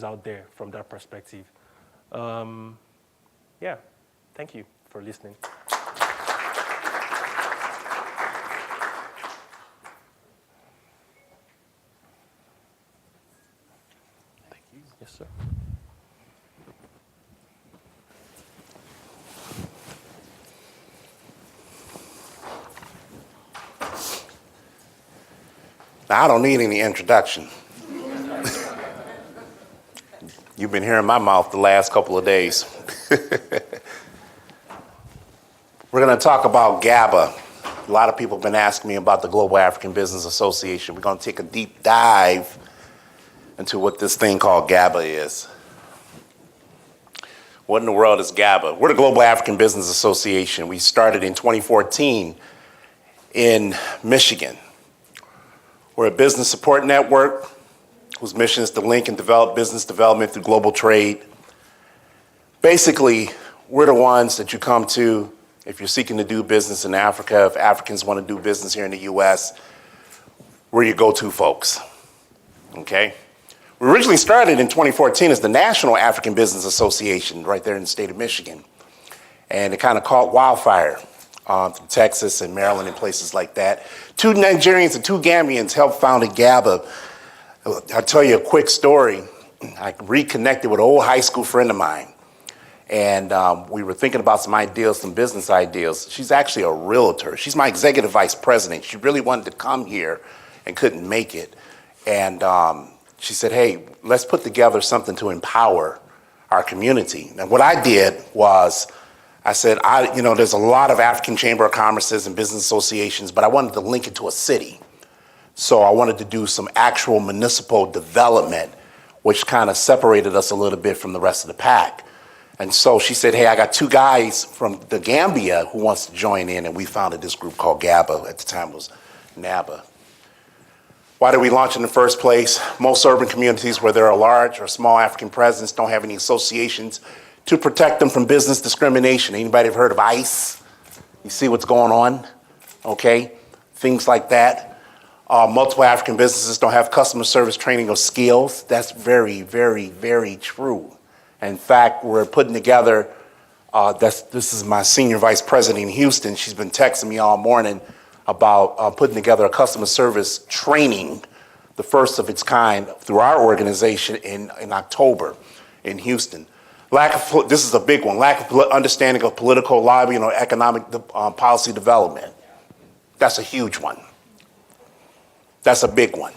out there from that perspective. Yeah, thank you for listening. Thank you. Yes, sir. Now, I don't need any introduction. You've been hearing my mouth the last couple of days. We're going to talk about GABA. A lot of people have been asking me about the Global African Business Association. We're going to take a deep dive into what this thing called GABA is. What in the world is GABA? We're the Global African Business Association. We started in 2014 in Michigan. We're a business support network whose mission is to link and develop business development through global trade. Basically, we're the ones that you come to if you're seeking to do business in Africa, if Africans want to do business here in the US, we're your go-to folks, okay? We originally started in 2014 as the National African Business Association right there in the state of Michigan. And it kind of caught wildfire through Texas and Maryland and places like that. 2 Nigerians and 2 Gambians helped found GABA. I'll tell you a quick story. I reconnected with an old high school friend of mine. And we were thinking about some ideas, some business ideas. She's actually a realtor. She's my executive vice president. She really wanted to come here and couldn't make it. And she said, hey, let's put together something to empower our community. And what I did was, I said, there's a lot of African Chamber of Commerces and business associations, but I wanted to link it to a city. So I wanted to do some actual municipal development, which kind of separated us a little bit from the rest of the pack. And so she said, hey, I got 2 guys from the Gambia who wants to join in, and we founded this group called GABA. At the time it was NABA. Why did we launch in the first place? Most urban communities where there are large or small African presence don't have any associations to protect them from business discrimination. Anybody ever heard of ICE? You see what's going on, okay? Things like that. Multiple African businesses don't have customer service training or skills. That's very, very, very true. In fact, we're putting together, this is my senior vice president in Houston. She's been texting me all morning about putting together a customer service training, the first of its kind through our organization in October in Houston. This is a big one, lack of understanding of political lobbying or economic policy development. That's a huge one. That's a big one.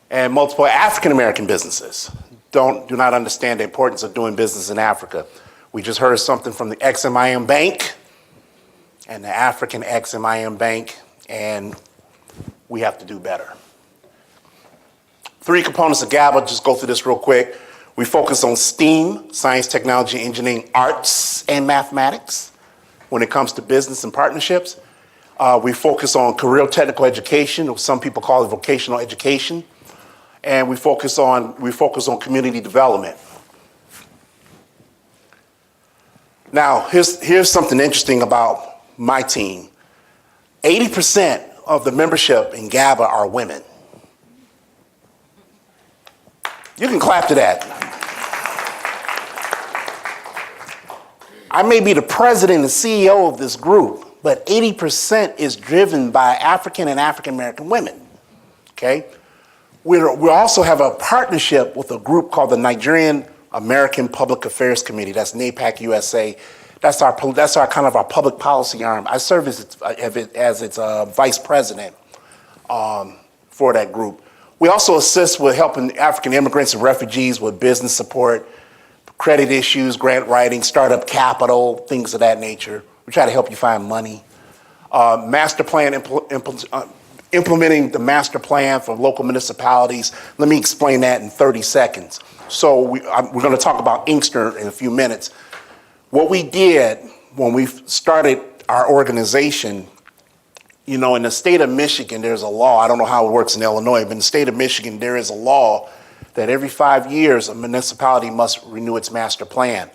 And multiple African American businesses do not understand the importance of doing business in Africa. We just heard something from the XMIM Bank and the African XMIM Bank, and we have to do better. 3 components of GABA, just go through this real quick. We focus on STEAM, science, technology, engineering, arts, and mathematics. When it comes to business and partnerships, we focus on career technical education, or some people call it vocational education, and we focus on community development. Now, here's something interesting about my team. 80% of the membership in GABA are women. You can clap to that. I may be the president and CEO of this group, but 80% is driven by African and African American women, okay? We also have a partnership with a group called the Nigerian American Public Affairs Committee. That's NAPAC USA. That's our kind of our public policy arm. I serve as its vice president for that group. We also assist with helping African immigrants and refugees with business support, credit issues, grant writing, startup capital, things of that nature. We try to help you find money. Master plan, implementing the master plan for local municipalities. Let me explain that in 30 seconds. So we're going to talk about Inkster in a few minutes. What we did when we started our organization, in the state of Michigan, there's a law. I don't know how it works in Illinois, but in the state of Michigan, there is a law that every 5 years, a municipality must renew its master plan.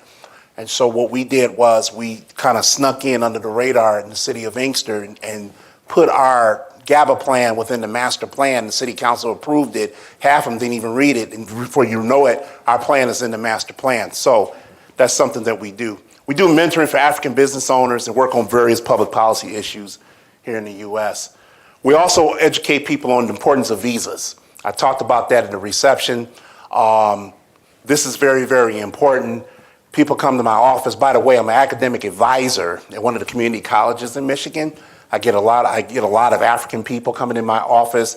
And so what we did was we kind of snuck in under the radar in the city of Inkster and put our GABA plan within the master plan. The city council approved it. Half of them didn't even read it. And before you know it, our plan is in the master plan. So that's something that we do. We do mentoring for African business owners and work on various public policy issues here in the U.S. We also educate people on the importance of visas. I talked about that in the reception. This is very, very important. People come to my office. By the way, I'm an academic advisor at one of the community colleges in Michigan. I get a lot of African people coming in my office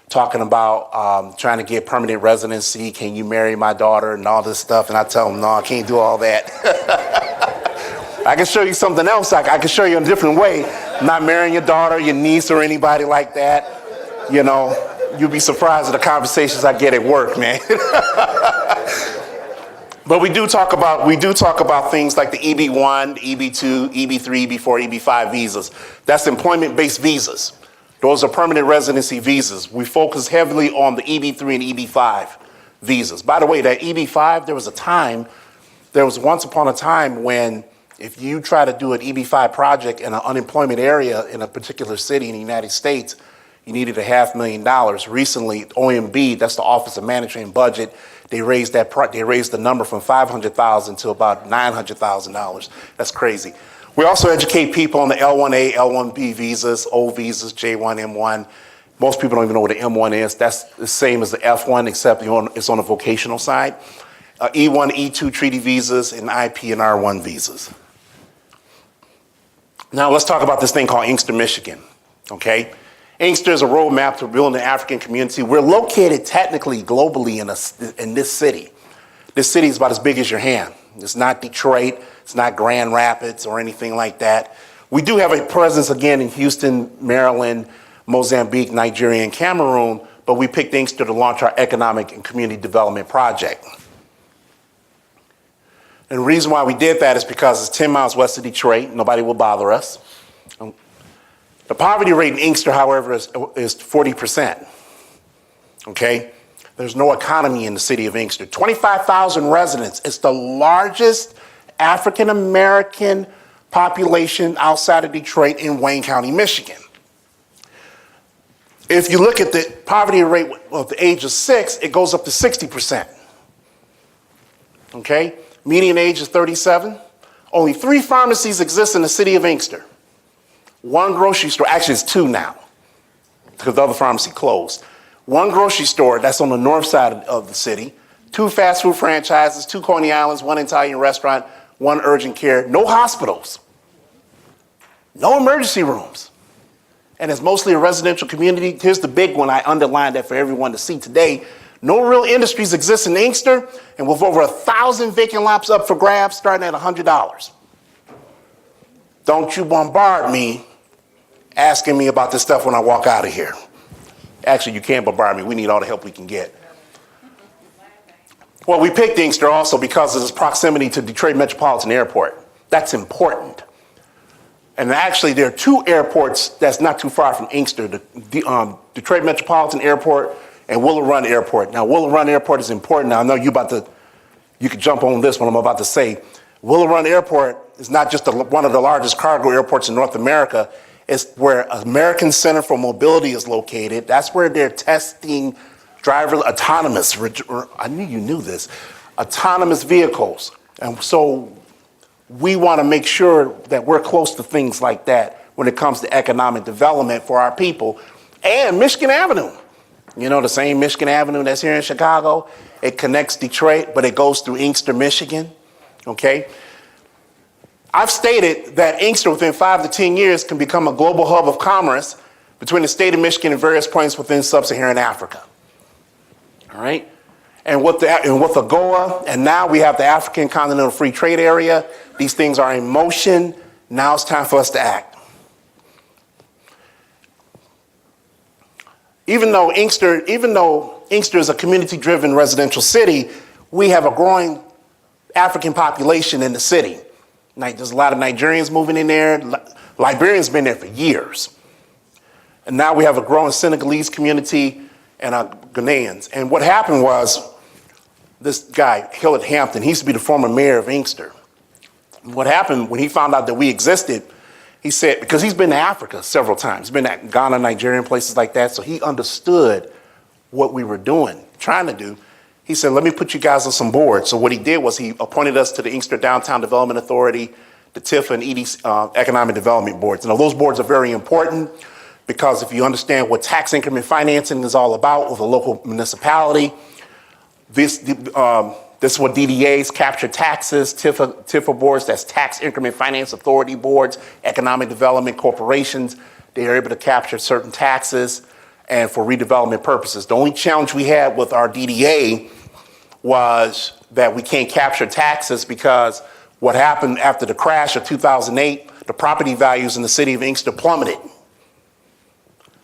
talking about trying to get permanent residency. Can you marry my daughter and all this stuff? And I tell them, no, I can't do all that. I can show you something else. I can show you in a different way. I'm not marrying your daughter, your niece, or anybody like that. You know, you'd be surprised at the conversations I get at work, man. But we do talk about things like the EB1, EB2, EB3, EB4, EB5 visas. That's employment-based visas. Those are permanent residency visas. We focus heavily on the EB3 and EB5 visas. By the way, that EB5, there was once upon a time when if you try to do an EB5 project in an unemployment area in a particular city in the United States, you needed $500,000. Recently, OMB, that's the Office of Management and Budget, they raised the number from $500,000 to about $900,000. That's crazy. We also educate people on the L1A, L1B visas, O visas, J1, M1. Most people don't even know what the M1 is. That's the same as the F1, except it's on the vocational side. E1, E2 treaty visas, and IP and R1 visas. Now let's talk about this thing called Inkster, Michigan, okay? Inkster is a roadmap to building an African community. We're located technically globally in this city. This city is about as big as your hand. It's not Detroit, it's not Grand Rapids or anything like that. We do have a presence again in Houston, Maryland, Mozambique, Nigeria, and Cameroon, but we picked Inkster to launch our economic and community development project. And the reason why we did that is because it's 10 miles west of Detroit. Nobody will bother us. The poverty rate in Inkster, however, is 40%. Okay? There's no economy in the city of Inkster. 25,000 residents. It's the largest African American population outside of Detroit in Wayne County, Michigan. If you look at the poverty rate of the age of 6, it goes up to 60%. Okay? Median age is 37. Only 3 pharmacies exist in the city of Inkster. 1 grocery store, actually it's 2 now, because the other pharmacy closed. 1 grocery store that's on the north side of the city, 2 fast food franchises, 2 Coney Islands, 1 Italian restaurant, 1 urgent care, no hospitals, no emergency rooms. And it's mostly a residential community. Here's the big one, I underlined that for everyone to see today. No real industries exist in Inkster, and with over 1,000 vacant lots up for grabs starting at $100. Don't you bombard me asking me about this stuff when I walk out of here. Actually, you can't bombard me. We need all the help we can get. Well, we picked Inkster also because of its proximity to Detroit Metropolitan Airport. That's important. And actually, there are 2 airports that's not too far from Inkster, the Detroit Metropolitan Airport and Willow Run Airport. Now, Willow Run Airport is important. Now, I know you could jump on this one I'm about to say. Willow Run Airport is not just one of the largest cargo airports in North America. It's where American Center for Mobility is located. That's where they're testing autonomous, I knew you knew this, autonomous vehicles. And so we want to make sure that we're close to things like that when it comes to economic development for our people. And Michigan Avenue. You know, the same Michigan Avenue that's here in Chicago. It connects Detroit, but it goes through Inkster, Michigan. Okay? I've stated that Inkster within 5 to 10 years can become a global hub of commerce between the state of Michigan and various points within sub-Saharan Africa. All right? And with the AGOA, and now we have the African Continental Free Trade Area, these things are in motion. Now it's time for us to act. Even though Inkster is a community-driven residential city, we have a growing African population in the city. There's a lot of Nigerians moving in there. Liberians been there for years. And now we have a growing Senegalese community and Ghanaians. And what happened was, this guy, Hillard Hampton, he used to be the former mayor of Inkster. What happened when he found out that we existed, He said, because he's been to Africa several times, he's been to Ghana, Nigeria, and places like that, so he understood what we were doing, trying to do. He said, let me put you guys on some boards. So what he did was he appointed us to the Inkster Downtown Development Authority, the TIFA and ED Economic Development Boards. Now those boards are very important because if you understand what tax increment financing is all about with a local municipality, this is what DDAs capture taxes, TIFA boards, that's tax increment finance authority boards, economic development corporations. They are able to capture certain taxes and for redevelopment purposes. The only challenge we had with our DDA was that we can't capture taxes because what happened after the crash of 2008, the property values in the city of Inkster plummeted.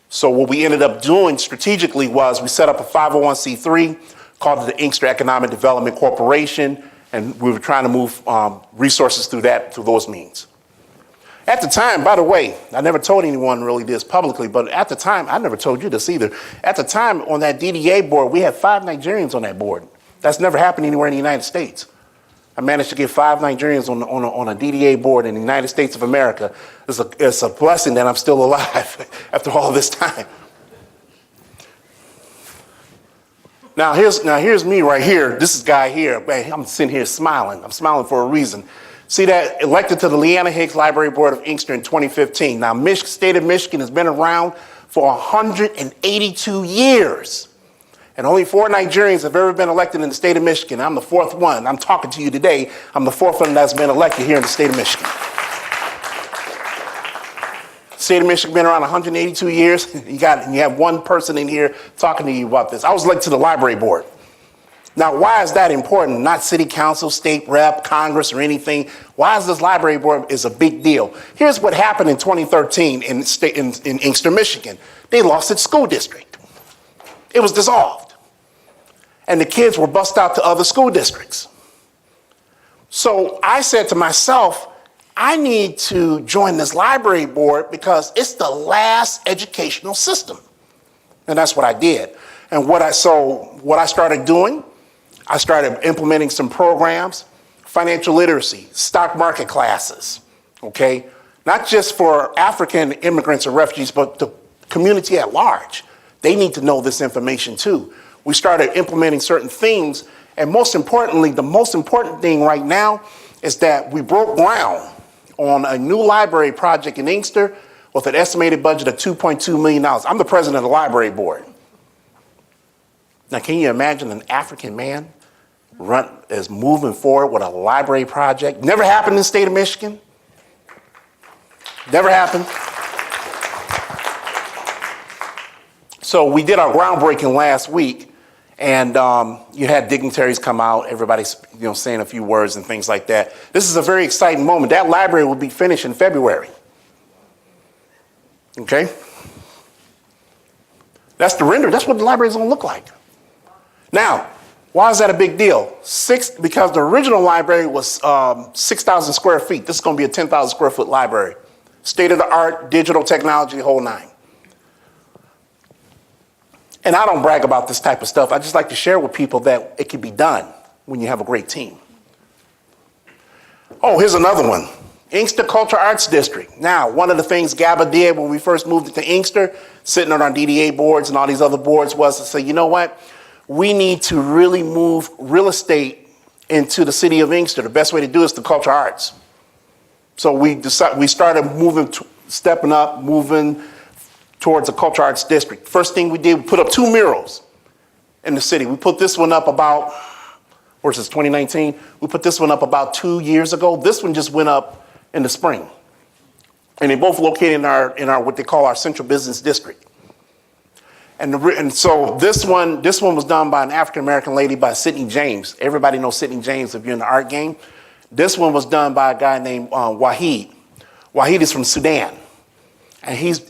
So what we ended up doing strategically was we set up a 501c3 called the Inkster Economic Development Corporation, and we were trying to move resources through those means. At the time, by the way, I never told anyone really this publicly, but at the time, I never told you this either. At the time, on that DDA board, we had 5 Nigerians on that board. That's never happened anywhere in the United States. I managed to get 5 Nigerians on a DDA board in the United States of America. It's a blessing that I'm still alive after all this time. Now here's me right here. This is guy here. Man, I'm sitting here smiling. I'm smiling for a reason. See that? Elected to the Leanna Hicks Library Board of Inkster in 2015. Now, state of Michigan has been around for 182 years. And only 4 Nigerians have ever been elected in the state of Michigan. I'm the 4th one. I'm talking to you today. I'm the 4th one that's been elected here in the state of Michigan. State of Michigan been around 182 years. You have one person in here talking to you about this. I was elected to the library board. Now, why is that important? Not city council, state rep, Congress, or anything. Why is this library board is a big deal? Here's what happened in 2013 in Inkster, Michigan. They lost its school district. It was dissolved. And the kids were bussed out to other school districts. So I said to myself, I need to join this library board because it's the last educational system. And that's what I did. And what I started doing, I started implementing some programs, financial literacy, stock market classes, okay? Not just for African immigrants or refugees, but the community at large. They need to know this information too. We started implementing certain things, and most importantly, the most important thing right now is that we broke ground on a new library project in Inkster with an estimated budget of $2.2 million. I'm the president of the library board. Now, can you imagine an African man is moving forward with a library project? Never happened in the state of Michigan. Never happened. So we did our groundbreaking last week, and you had dignitaries come out, everybody's saying a few words and things like that. This is a very exciting moment. That library will be finished in February. Okay? That's the render. That's what the library is going to look like. Now, why is that a big deal? Because the original library was 6,000 square feet. This is going to be a 10,000 square foot library. State-of-the-art, digital technology, the whole 9. And I don't brag about this type of stuff. I just like to share with people that it can be done when you have a great team. Oh, here's another one. Inkster Culture Arts District. Now, one of the things GABA did when we first moved into Inkster, sitting on our DDA boards and all these other boards, was to say, you know what? We need to really move real estate into the city of Inkster. The best way to do it is the culture arts. So we started stepping up, moving towards a culture arts district. First thing we did, we put up 2 murals in the city. We put this one up about, where's this, 2019? We put this one up about 2 years ago. This one just went up in the spring. And they're both located in our what they call our central business district. And so this one was done by an African-American lady by Sidney James. Everybody knows Sidney James if you're in the art game. This one was done by a guy named Wahid. Wahid is from Sudan. And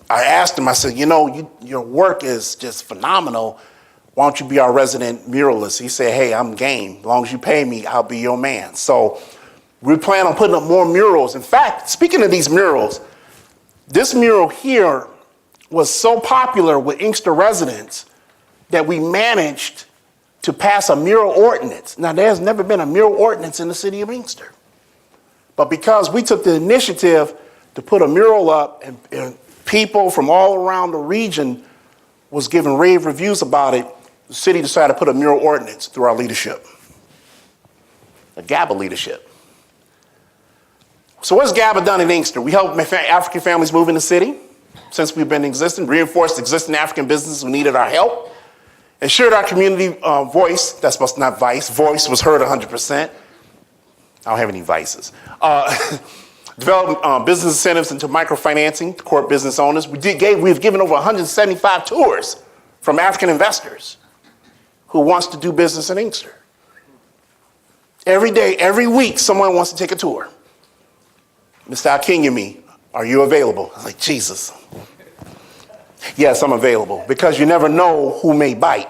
I asked him, I said, your work is just phenomenal. Why don't you be our resident muralist? He said, hey, I'm game. As long as you pay me, I'll be your man. So we plan on putting up more murals. In fact, speaking of these murals, this mural here was so popular with Inkster residents that we managed to pass a mural ordinance. Now, there's never been a mural ordinance in the city of Inkster. But because we took the initiative to put a mural up, and people from all around the region was giving rave reviews about it. The city decided to put a mural ordinance through our leadership, the GABA leadership. So what's GABA done in Inkster? We help African families move in the city since we've been existing, reinforced existing African businesses who needed our help, ensured our community voice, that's not vice, voice was heard 100%. I don't have any vices. Developed business incentives into microfinancing to core business owners. We've given over 175 tours from African investors who wants to do business in Inkster. Every day, every week, someone wants to take a tour. Mr. Akinyemi, are you available? I was like, Jesus. Yes, I'm available, because you never know who may bite.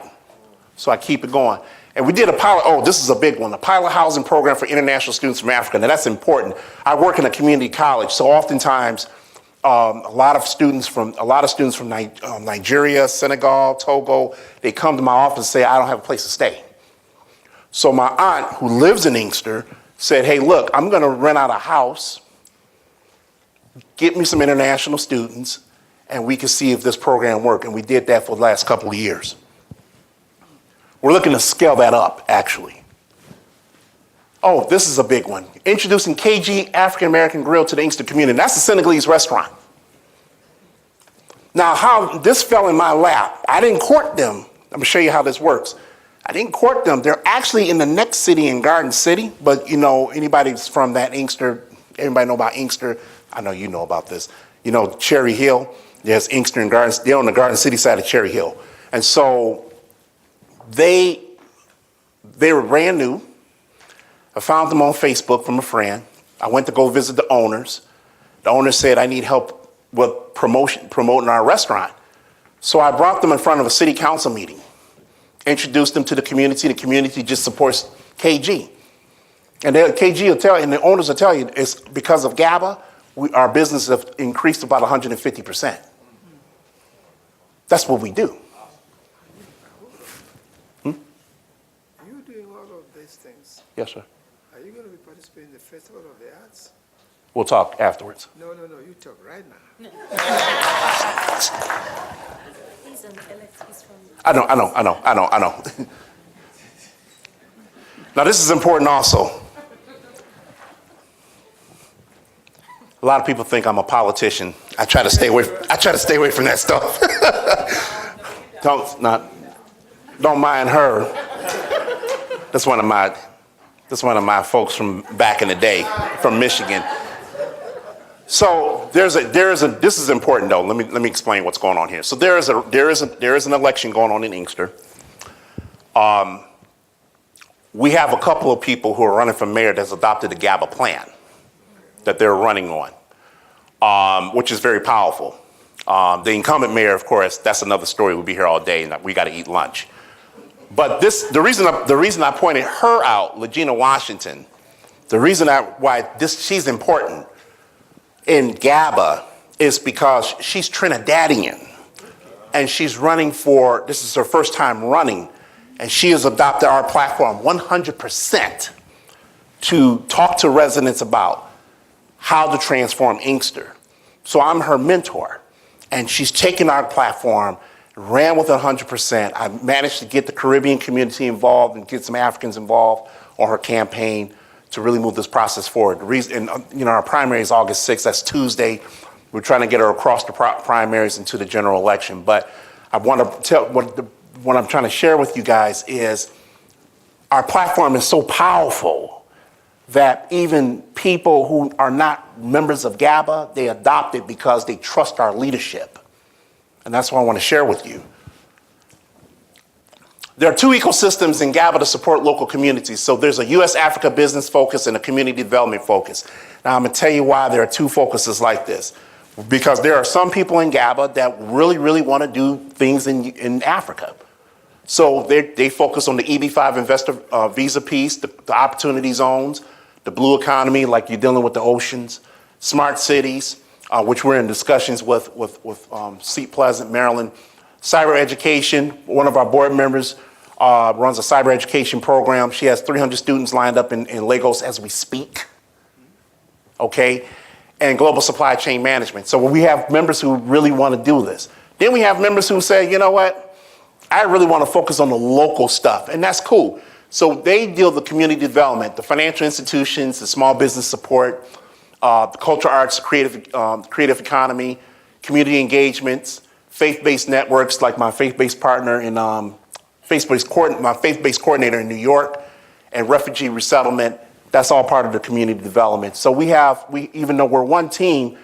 So I keep it going. And we did a pilot, this is a big one, a pilot housing program for international students from Africa. Now that's important. I work in a community college, so oftentimes a lot of students from Nigeria, Senegal, Togo, they come to my office and say, I don't have a place to stay. So my aunt, who lives in Inkster, said, hey, look, I'm gonna rent out a house, get me some international students, and we can see if this program works. And we did that for the last couple of years. We're looking to scale that up, actually. Oh, this is a big one. Introducing KG African American Grill to the Inkster community. That's a Senegalese restaurant. Now, how this fell in my lap, I didn't court them. I'm gonna show you how this works. I didn't court them. They're actually in the next city, in Garden City, but you know, anybody's from that Inkster, everybody know about Inkster. I know you know about this. You know, Cherry Hill, there's Inkster and Garden, they're on the Garden City side of Cherry Hill. And so they were brand new. I found them on Facebook from a friend. I went to go visit the owners. The owner said, I need help with promoting our restaurant. So I brought them in front of a city council meeting, introduced them to the community just supports KG. And KG will tell you, and the owners will tell you, it's because of GABA, our business have increased about 150%. That's what we do. You're doing all of these things. Yes, sir. Are you going to be participating in the Festival of the Arts? We'll talk afterwards. No, you talk right now. He's an elect, he's from... I know. Now this is important also. A lot of people think I'm a politician. I try to stay away from that stuff. Don't mind her. That's one of my folks from back in the day, from Michigan. So this is important though. Let me explain what's going on here. So there is an election going on in Inkster. We have a couple of people who are running for mayor that's adopted the GABA plan that they're running on, which is very powerful. The incumbent mayor, of course, that's another story. We'll be here all day and we got to eat lunch. But the reason I pointed her out, Legina Washington, the reason why she's important in GABA is because she's Trinidadian and she's running for, this is her first time running, and she has adopted our platform 100% to talk to residents about how to transform Inkster. So I'm her mentor, and she's taken our platform, ran with it 100%. I managed to get the Caribbean community involved and get some Africans involved on her campaign to really move this process forward. The reason, our primary is August 6th, that's Tuesday. We're trying to get her across the primaries into the general election. But I want to tell, what I'm trying to share with you guys is our platform is so powerful that even people who are not members of GABA, they adopt it because they trust our leadership. And that's what I want to share with you. There are two ecosystems in GABA to support local communities. So there's a U.S.-Africa business focus and a community development focus. Now I'm going to tell you why there are two focuses like this. Because there are some people in GABA that really, really want to do things in Africa. So they focus on the EB-5 investor visa piece, the opportunity zones, the blue economy, like you're dealing with the oceans, smart cities, which we're in discussions with Seat Pleasant, Maryland. Cyber education, one of our board members runs a cyber education program. She has 300 students lined up in Lagos as we speak, okay? and global supply chain management. So we have members who really want to do this. Then we have members who say, you know what, I really want to focus on the local stuff, and that's cool. So they deal with the community development, the financial institutions, the small business support, the cultural arts, creative economy, community engagements, faith-based networks like my faith-based partner in my faith-based coordinator in New York, and refugee resettlement. That's all part of the community development. So we even though we're one team,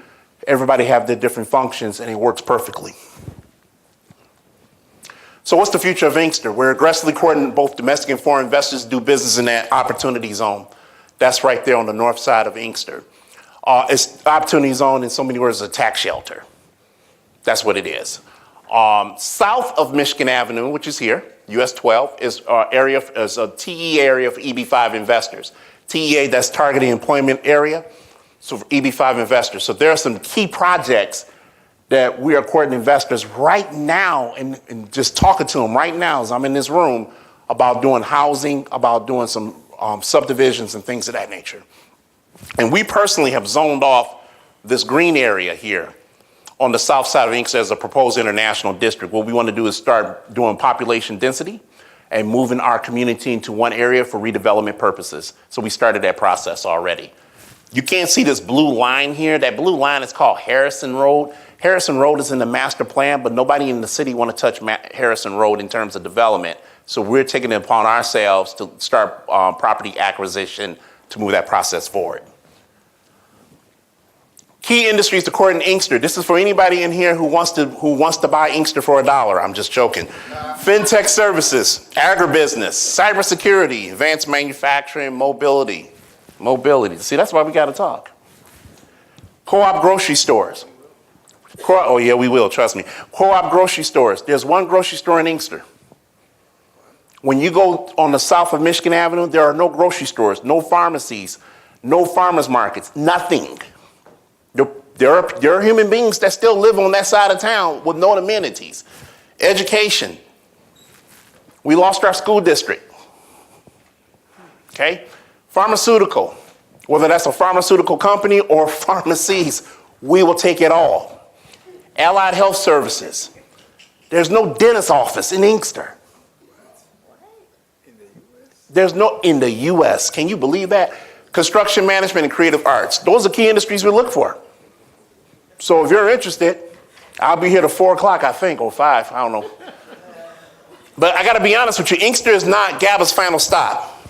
everybody have their different functions, and it works perfectly. So what's the future of Inkster? We're aggressively courting both domestic and foreign investors to do business in that opportunity zone. That's right there on the north side of Inkster. It's opportunity zone in so many words, a tax shelter. That's what it is. South of Michigan Avenue, which is here, US 12, is a TEA area for EB5 investors. TEA, that's targeted employment area, so for EB5 investors. So there are some key projects that we are courting investors right now and just talking to them right now as I'm in this room about doing housing, about doing some subdivisions and things of that nature. And we personally have zoned off this green area here on the south side of Inkster as a proposed international district. What we want to do is start doing population density and moving our community into one area for redevelopment purposes. So we started that process already. You can't see this blue line here. That blue line is called Harrison Road. Harrison Road is in the master plan, but nobody in the city want to touch Harrison Road in terms of development. So we're taking it upon ourselves to start property acquisition to move that process forward. Key industries to court in Inkster. This is for anybody in here who wants to buy Inkster for $1. I'm just joking. Fintech services, agribusiness, cybersecurity, advanced manufacturing, mobility. See, that's why we got to talk. Co-op grocery stores. Oh yeah, we will, trust me. Co-op grocery stores. There's one grocery store in Inkster. When you go on the south of Michigan Avenue, there are no grocery stores, no pharmacies, no farmers markets, nothing. There are human beings that still live on that side of town with no amenities. Education. We lost our school district. Okay? Pharmaceutical. Whether that's a pharmaceutical company or pharmacies, we will take it all. Allied health services. There's no dentist office in Inkster. There's no in the US. Can you believe that? Construction management and creative arts. Those are key industries we look for. So if you're interested, I'll be here till 4 o'clock, I think, or 5, I don't know. But I gotta be honest with you, Inkster is not GABA's final stop.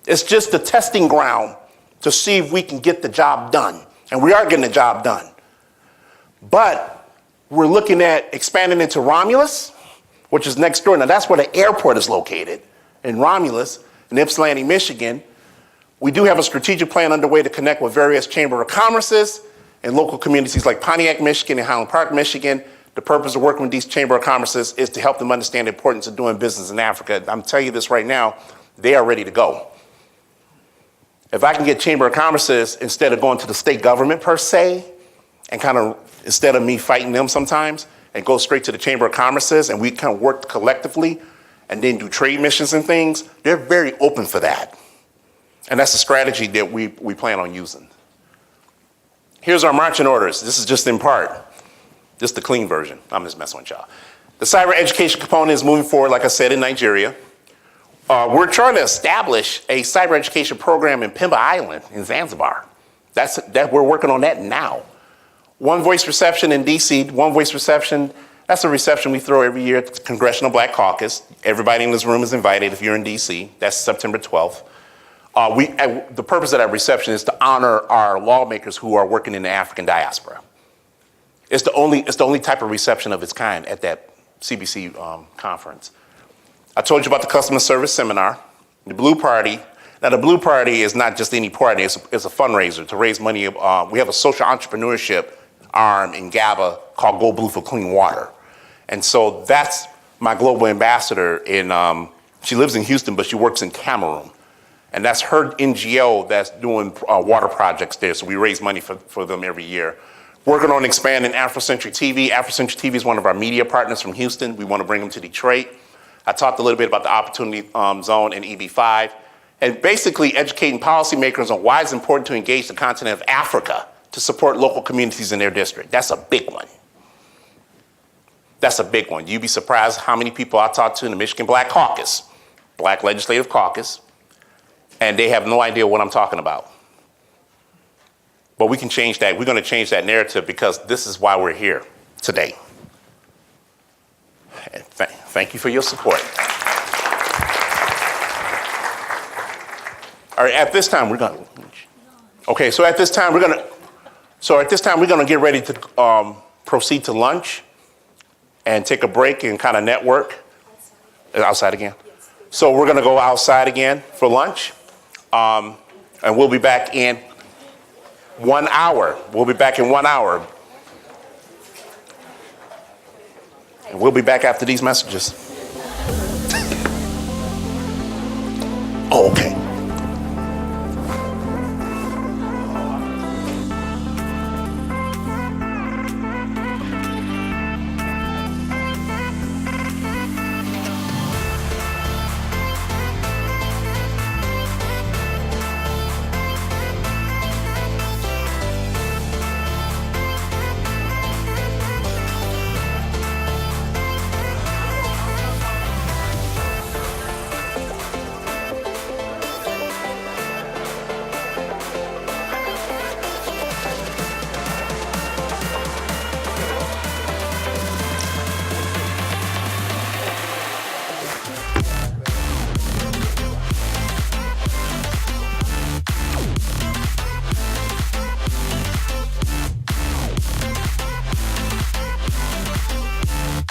It's just the testing ground to see if we can get the job done. And we are getting the job done. But we're looking at expanding into Romulus, which is next door. Now that's where the airport is located, in Romulus, in Ypsilanti, Michigan. We do have a strategic plan underway to connect with various Chamber of Commerces and local communities like Pontiac, Michigan and Highland Park, Michigan. The purpose of working with these Chamber of Commerces is to help them understand the importance of doing business in Africa. I'm telling you this right now, they are ready to go. If I can get Chamber of Commerces, instead of going to the state government per se, and kind of, instead of me fighting them sometimes, and go straight to the Chamber of Commerces and we kind of work collectively and then do trade missions and things, they're very open for that. And that's a strategy that we plan on using. Here's our marching orders. This is just in part. This is the clean version. I'm just messing with y'all. The cyber education component is moving forward, like I said, in Nigeria. We're trying to establish a cyber education program in Pemba Island in Zanzibar. We're working on that now. One Voice Reception in DC, One Voice Reception, that's a reception we throw every year at the Congressional Black Caucus. Everybody in this room is invited if you're in DC. That's September 12th. The purpose of that reception is to honor our lawmakers who are working in the African diaspora. It's the only type of reception of its kind at that CBC conference. I told you about the customer service seminar, the Blue Party. Now the Blue Party is not just any party, it's a fundraiser to raise money. We have a social entrepreneurship arm in GABA called Go Blue for Clean Water. And so that's my global ambassador she lives in Houston, but she works in Cameroon. And that's her NGO that's doing water projects there. So we raise money for them every year. Working on expanding Afrocentric TV. Afrocentric TV is one of our media partners from Houston. We want to bring them to Detroit. I talked a little bit about the Opportunity Zone and EB5. And basically educating policymakers on why it's important to engage the continent of Africa to support local communities in their district. That's a big one. That's a big one. You'd be surprised how many people I talk to in the Michigan Black Caucus, Black Legislative Caucus, and they have no idea what I'm talking about. But we can change that. We're going to change that narrative because this is why we're here today. And thank you for your support. All right, at this time, we're going to, okay, so at this time, we're going to get ready to proceed to lunch and take a break and kind of network. Outside again? So we're going to go outside again for lunch, and we'll be back in 1 hour. We'll be back in 1 hour. And we'll be back after these messages. Oh, okay.